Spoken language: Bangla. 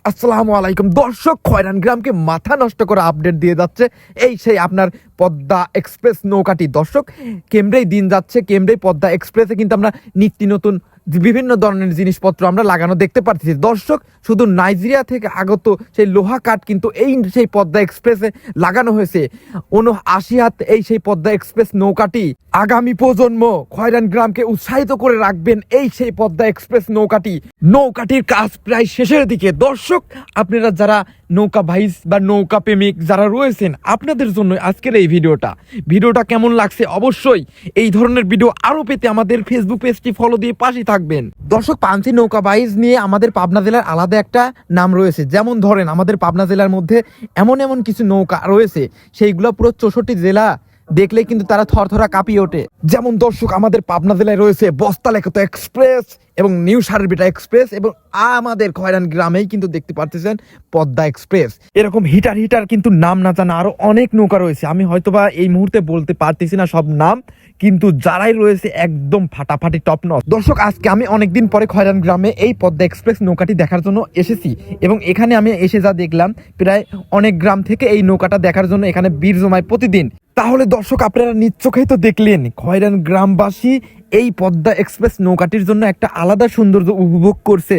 আসসালামু আলাইকুম দর্শক, খয়রান গ্রামকে মাথা নষ্ট করে আপডেট দিয়ে যাচ্ছে এই সেই আপনার পদ্মা এক্সপ্রেস নৌকাটি। দর্শক, কেমব্রেই দিন যাচ্ছে, কেমব্রেই পদ্মা এক্সপ্রেসে কিন্তু আমরা নিত্য নতুন বিভিন্ন ধরনের জিনিসপত্র আমরা লাগানো দেখতে পাচ্ছি। দর্শক, শুধু নাইজেরিয়া থেকে আগত সেই লোহা কাঠ কিন্তু এই সেই পদ্মা এক্সপ্রেসে লাগানো হয়েছে। ৭৯ হাত এই সেই পদ্মা এক্সপ্রেস নৌকাটি আগামী প্রজন্ম খয়রান গ্রামকে উৎসাহিত করে রাখবেন এই সেই পদ্মা এক্সপ্রেস নৌকাটির কাজ প্রায় শেষের দিকে। দর্শক, আপনারা যারা নৌকা ভাইস বা নৌকা প্রেমিক যারা রয়েছেন, আপনাদের জন্য আজকের এই ভিডিওটা কেমন লাগছে অবশ্যই এই ধরনের ভিডিও আরো পেতে আমাদের ফেসবুক পেজটি ফলো দিয়ে পাশে থাকবেন। দর্শক, পাঞ্চি নৌকা বাইজ নিয়ে আমাদের পাবনা জেলার আলাদা একটা নাম রয়েছে। যেমন ধরেন, আমাদের পাবনা জেলার মধ্যে এমন কিছু নৌকা রয়েছে, সেইগুলো পুরো 64 জেলা দেখলে কিন্তু তারা থরথরা কাঁপিয়ে ওঠে। যেমন দর্শক, আমাদের পাবনা জেলায় রয়েছে বস্তালেখত এক্সপ্রেস এবং নিউ সার্বিটা এক্সপ্রেস, এবং আমাদের খয়রান গ্রামেই কিন্তু দেখতে পাচ্ছেন পদ্মা এক্সপ্রেস। এরকম হিটার কিন্তু নাম না জানা আরো অনেক নৌকা রয়েছে। আমি হয়তোবা এই মুহূর্তে বলতে পারতেছি না সব নাম, কিন্তু যারাই রয়েছে একদম ফাটাফাটি টপ নচ। দর্শক, আজকে আমি অনেকদিন পরে খয়রান গ্রামে এই পদ্মা এক্সপ্রেস নৌকাটি দেখার জন্য এসেছি, এবং এখানে আমি এসে যা দেখলাম, প্রায় অনেক গ্রাম থেকে এই নৌকাটা দেখার জন্য এখানে ভিড় জমায় প্রতিদিন। তাহলে দর্শক, আপনারা নিজ চোখেই তো দেখলেন খয়রান গ্রামবাসী এই পদ্মা এক্সপ্রেস নৌকাটির জন্য একটা আলাদা সৌন্দর্য উপভোগ করছে।